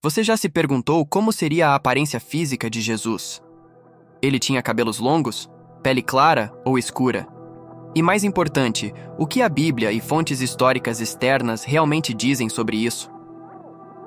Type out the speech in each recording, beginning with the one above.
Você já se perguntou como seria a aparência física de Jesus? Ele tinha cabelos longos, pele clara ou escura? E mais importante, o que a Bíblia e fontes históricas externas realmente dizem sobre isso?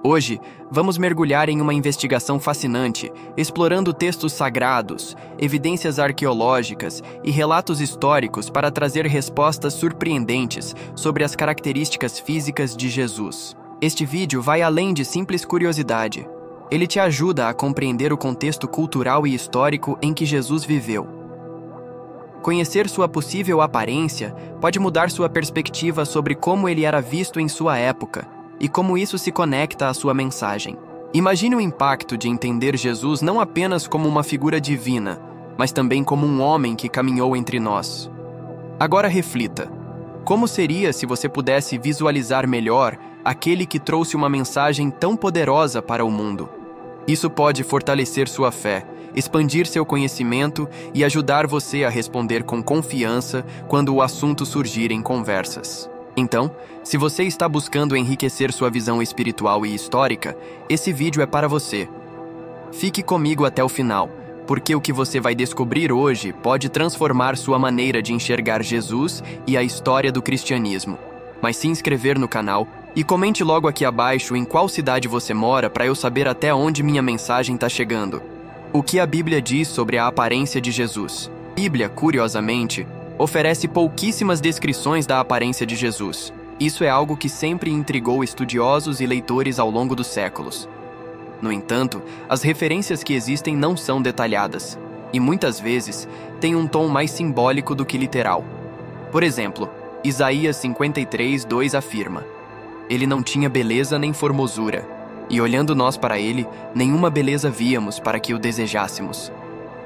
Hoje, vamos mergulhar em uma investigação fascinante, explorando textos sagrados, evidências arqueológicas e relatos históricos para trazer respostas surpreendentes sobre as características físicas de Jesus. Este vídeo vai além de simples curiosidade. Ele te ajuda a compreender o contexto cultural e histórico em que Jesus viveu. Conhecer sua possível aparência pode mudar sua perspectiva sobre como ele era visto em sua época e como isso se conecta à sua mensagem. Imagine o impacto de entender Jesus não apenas como uma figura divina, mas também como um homem que caminhou entre nós. Agora reflita. Como seria se você pudesse visualizar melhor aquele que trouxe uma mensagem tão poderosa para o mundo? Isso pode fortalecer sua fé, expandir seu conhecimento e ajudar você a responder com confiança quando o assunto surgir em conversas. Então, se você está buscando enriquecer sua visão espiritual e histórica, esse vídeo é para você. Fique comigo até o final, porque o que você vai descobrir hoje pode transformar sua maneira de enxergar Jesus e a história do cristianismo. Mas se inscrever no canal e comente logo aqui abaixo em qual cidade você mora para eu saber até onde minha mensagem está chegando. O que a Bíblia diz sobre a aparência de Jesus? A Bíblia, curiosamente, oferece pouquíssimas descrições da aparência de Jesus. Isso é algo que sempre intrigou estudiosos e leitores ao longo dos séculos. No entanto, as referências que existem não são detalhadas, e muitas vezes têm um tom mais simbólico do que literal. Por exemplo, Isaías 53:2 afirma: Ele não tinha beleza nem formosura, e olhando nós para ele, nenhuma beleza víamos para que o desejássemos.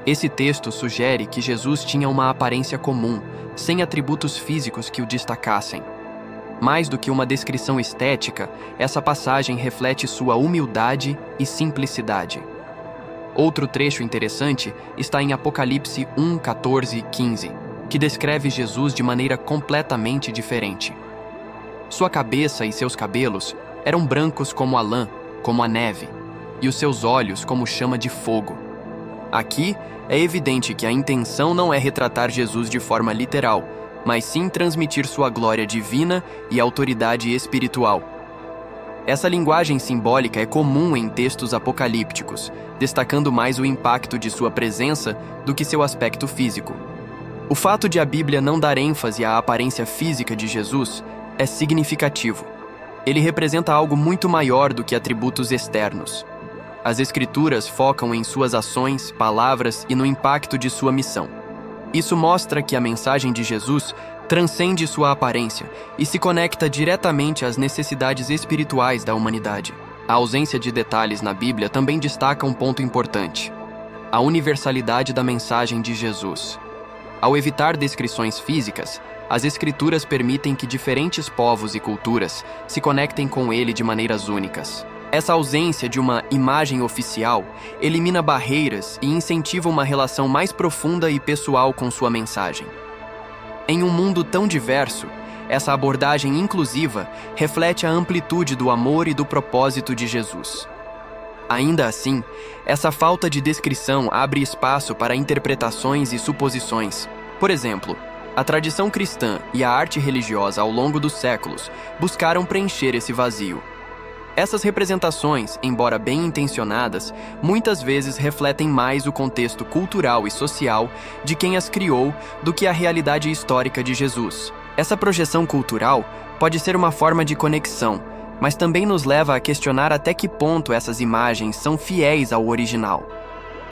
Esse texto sugere que Jesus tinha uma aparência comum, sem atributos físicos que o destacassem. Mais do que uma descrição estética, essa passagem reflete sua humildade e simplicidade. Outro trecho interessante está em Apocalipse 1:14 e 15, que descreve Jesus de maneira completamente diferente. Sua cabeça e seus cabelos eram brancos como a lã, como a neve, e os seus olhos como chama de fogo. Aqui é evidente que a intenção não é retratar Jesus de forma literal, mas sim transmitir sua glória divina e autoridade espiritual. Essa linguagem simbólica é comum em textos apocalípticos, destacando mais o impacto de sua presença do que seu aspecto físico. O fato de a Bíblia não dar ênfase à aparência física de Jesus é significativo. Ele representa algo muito maior do que atributos externos. As Escrituras focam em suas ações, palavras e no impacto de sua missão. Isso mostra que a mensagem de Jesus transcende sua aparência e se conecta diretamente às necessidades espirituais da humanidade. A ausência de detalhes na Bíblia também destaca um ponto importante: a universalidade da mensagem de Jesus. Ao evitar descrições físicas, as Escrituras permitem que diferentes povos e culturas se conectem com ele de maneiras únicas. Essa ausência de uma imagem oficial elimina barreiras e incentiva uma relação mais profunda e pessoal com sua mensagem. Em um mundo tão diverso, essa abordagem inclusiva reflete a amplitude do amor e do propósito de Jesus. Ainda assim, essa falta de descrição abre espaço para interpretações e suposições. Por exemplo, a tradição cristã e a arte religiosa ao longo dos séculos buscaram preencher esse vazio. Essas representações, embora bem intencionadas, muitas vezes refletem mais o contexto cultural e social de quem as criou do que a realidade histórica de Jesus. Essa projeção cultural pode ser uma forma de conexão, mas também nos leva a questionar até que ponto essas imagens são fiéis ao original.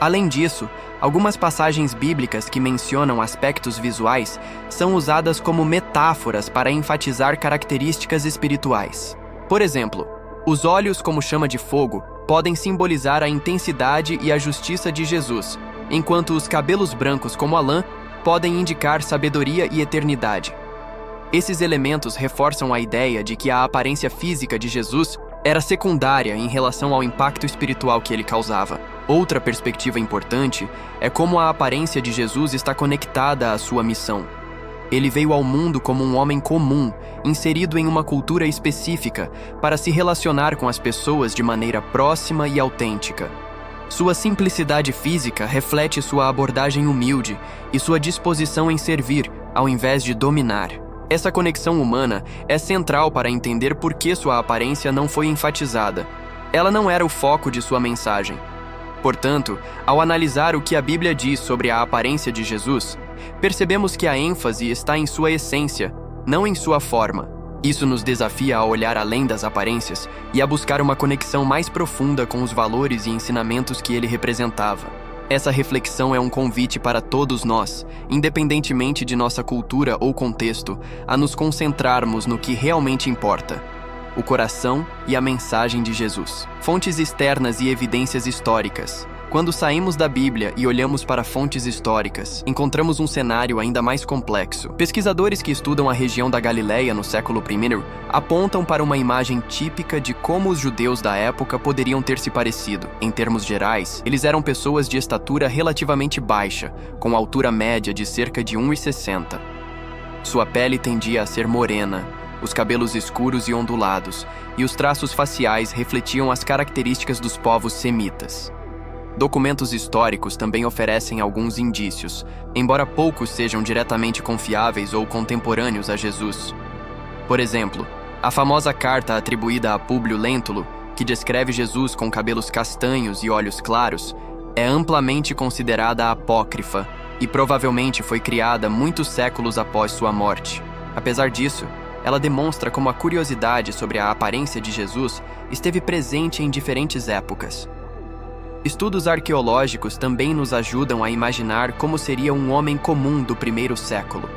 Além disso, algumas passagens bíblicas que mencionam aspectos visuais são usadas como metáforas para enfatizar características espirituais. Por exemplo, os olhos como chama de fogo podem simbolizar a intensidade e a justiça de Jesus, enquanto os cabelos brancos como a lã podem indicar sabedoria e eternidade. Esses elementos reforçam a ideia de que a aparência física de Jesus era secundária em relação ao impacto espiritual que ele causava. Outra perspectiva importante é como a aparência de Jesus está conectada à sua missão. Ele veio ao mundo como um homem comum, inserido em uma cultura específica, para se relacionar com as pessoas de maneira próxima e autêntica. Sua simplicidade física reflete sua abordagem humilde e sua disposição em servir, ao invés de dominar. Essa conexão humana é central para entender por que sua aparência não foi enfatizada. Ela não era o foco de sua mensagem. Portanto, ao analisar o que a Bíblia diz sobre a aparência de Jesus, percebemos que a ênfase está em sua essência, não em sua forma. Isso nos desafia a olhar além das aparências e a buscar uma conexão mais profunda com os valores e ensinamentos que ele representava. Essa reflexão é um convite para todos nós, independentemente de nossa cultura ou contexto, a nos concentrarmos no que realmente importa: o coração e a mensagem de Jesus. Fontes externas e evidências históricas. Quando saímos da Bíblia e olhamos para fontes históricas, encontramos um cenário ainda mais complexo. Pesquisadores que estudam a região da Galileia no século I apontam para uma imagem típica de como os judeus da época poderiam ter se parecido. Em termos gerais, eles eram pessoas de estatura relativamente baixa, com altura média de cerca de 1,60. Sua pele tendia a ser morena, os cabelos escuros e ondulados, e os traços faciais refletiam as características dos povos semitas. Documentos históricos também oferecem alguns indícios, embora poucos sejam diretamente confiáveis ou contemporâneos a Jesus. Por exemplo, a famosa carta atribuída a Públio Lentulus, que descreve Jesus com cabelos castanhos e olhos claros, é amplamente considerada apócrifa e provavelmente foi criada muitos séculos após sua morte. Apesar disso, ela demonstra como a curiosidade sobre a aparência de Jesus esteve presente em diferentes épocas. Estudos arqueológicos também nos ajudam a imaginar como seria um homem comum do primeiro século.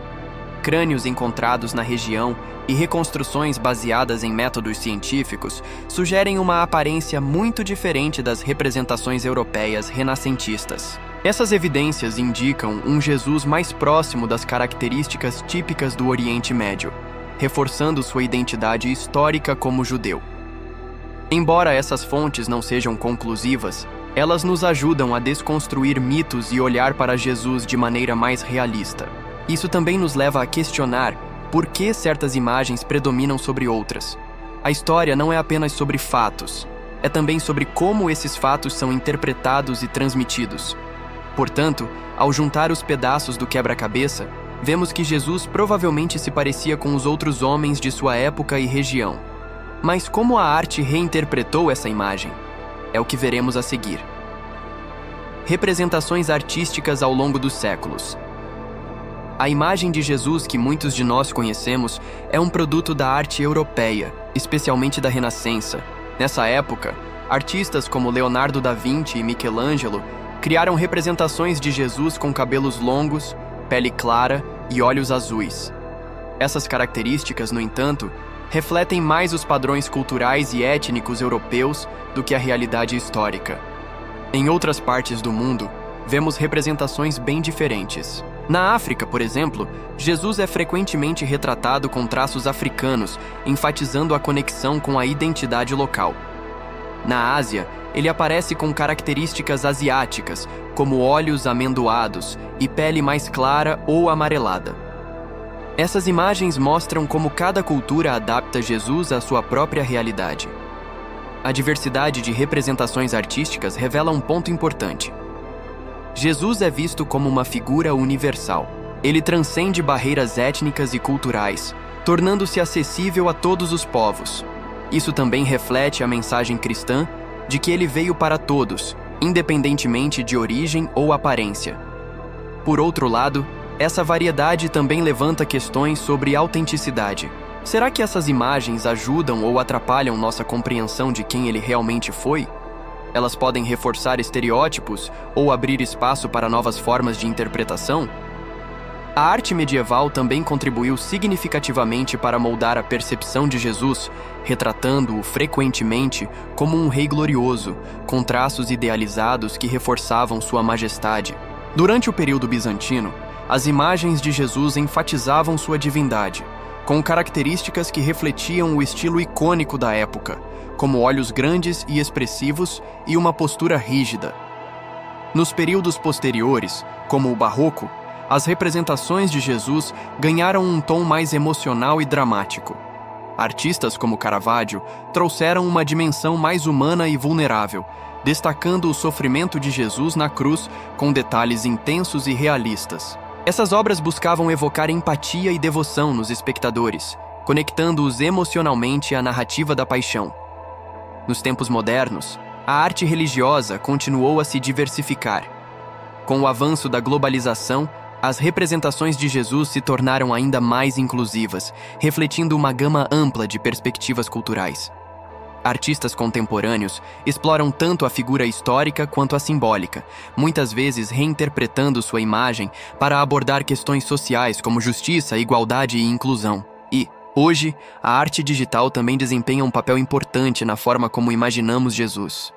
Crânios encontrados na região e reconstruções baseadas em métodos científicos sugerem uma aparência muito diferente das representações europeias renascentistas. Essas evidências indicam um Jesus mais próximo das características típicas do Oriente Médio, reforçando sua identidade histórica como judeu. Embora essas fontes não sejam conclusivas, elas nos ajudam a desconstruir mitos e olhar para Jesus de maneira mais realista. Isso também nos leva a questionar por que certas imagens predominam sobre outras. A história não é apenas sobre fatos, é também sobre como esses fatos são interpretados e transmitidos. Portanto, ao juntar os pedaços do quebra-cabeça, vemos que Jesus provavelmente se parecia com os outros homens de sua época e região. Mas como a arte reinterpretou essa imagem? É o que veremos a seguir. Representações artísticas ao longo dos séculos. A imagem de Jesus que muitos de nós conhecemos é um produto da arte europeia, especialmente da Renascença. Nessa época, artistas como Leonardo da Vinci e Michelangelo criaram representações de Jesus com cabelos longos, pele clara e olhos azuis. Essas características, no entanto, refletem mais os padrões culturais e étnicos europeus do que a realidade histórica. Em outras partes do mundo, vemos representações bem diferentes. Na África, por exemplo, Jesus é frequentemente retratado com traços africanos, enfatizando a conexão com a identidade local. Na Ásia, ele aparece com características asiáticas, como olhos amendoados e pele mais clara ou amarelada. Essas imagens mostram como cada cultura adapta Jesus à sua própria realidade. A diversidade de representações artísticas revela um ponto importante. Jesus é visto como uma figura universal. Ele transcende barreiras étnicas e culturais, tornando-se acessível a todos os povos. Isso também reflete a mensagem cristã de que ele veio para todos, independentemente de origem ou aparência. Por outro lado, essa variedade também levanta questões sobre autenticidade. Será que essas imagens ajudam ou atrapalham nossa compreensão de quem ele realmente foi? Elas podem reforçar estereótipos ou abrir espaço para novas formas de interpretação? A arte medieval também contribuiu significativamente para moldar a percepção de Jesus, retratando-o frequentemente como um rei glorioso, com traços idealizados que reforçavam sua majestade. Durante o período bizantino, as imagens de Jesus enfatizavam sua divindade, com características que refletiam o estilo icônico da época, como olhos grandes e expressivos e uma postura rígida. Nos períodos posteriores, como o Barroco, as representações de Jesus ganharam um tom mais emocional e dramático. Artistas como Caravaggio trouxeram uma dimensão mais humana e vulnerável, destacando o sofrimento de Jesus na cruz com detalhes intensos e realistas. Essas obras buscavam evocar empatia e devoção nos espectadores, conectando-os emocionalmente à narrativa da paixão. Nos tempos modernos, a arte religiosa continuou a se diversificar. Com o avanço da globalização, as representações de Jesus se tornaram ainda mais inclusivas, refletindo uma gama ampla de perspectivas culturais. Artistas contemporâneos exploram tanto a figura histórica quanto a simbólica, muitas vezes reinterpretando sua imagem para abordar questões sociais como justiça, igualdade e inclusão. E, hoje, a arte digital também desempenha um papel importante na forma como imaginamos Jesus.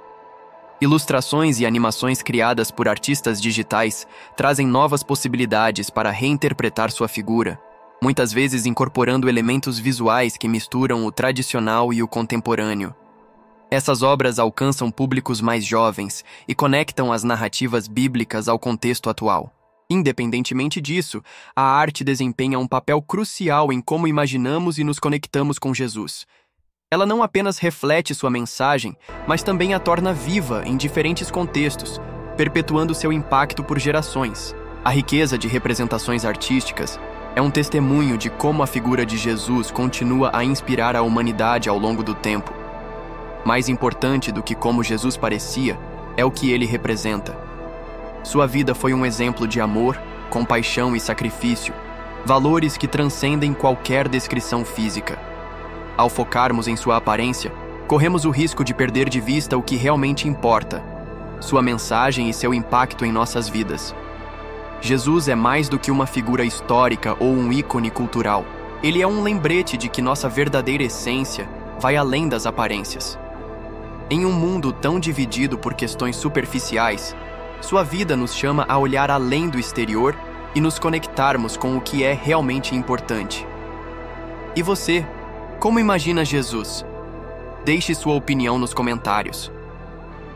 Ilustrações e animações criadas por artistas digitais trazem novas possibilidades para reinterpretar sua figura, muitas vezes incorporando elementos visuais que misturam o tradicional e o contemporâneo. Essas obras alcançam públicos mais jovens e conectam as narrativas bíblicas ao contexto atual. Independentemente disso, a arte desempenha um papel crucial em como imaginamos e nos conectamos com Jesus. Ela não apenas reflete sua mensagem, mas também a torna viva em diferentes contextos, perpetuando seu impacto por gerações. A riqueza de representações artísticas é um testemunho de como a figura de Jesus continua a inspirar a humanidade ao longo do tempo. Mais importante do que como Jesus parecia, é o que ele representa. Sua vida foi um exemplo de amor, compaixão e sacrifício, valores que transcendem qualquer descrição física. Ao focarmos em sua aparência, corremos o risco de perder de vista o que realmente importa, sua mensagem e seu impacto em nossas vidas. Jesus é mais do que uma figura histórica ou um ícone cultural. Ele é um lembrete de que nossa verdadeira essência vai além das aparências. Em um mundo tão dividido por questões superficiais, sua vida nos chama a olhar além do exterior e nos conectarmos com o que é realmente importante. E você, como imagina Jesus? Deixe sua opinião nos comentários.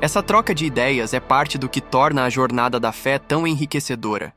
Essa troca de ideias é parte do que torna a jornada da fé tão enriquecedora.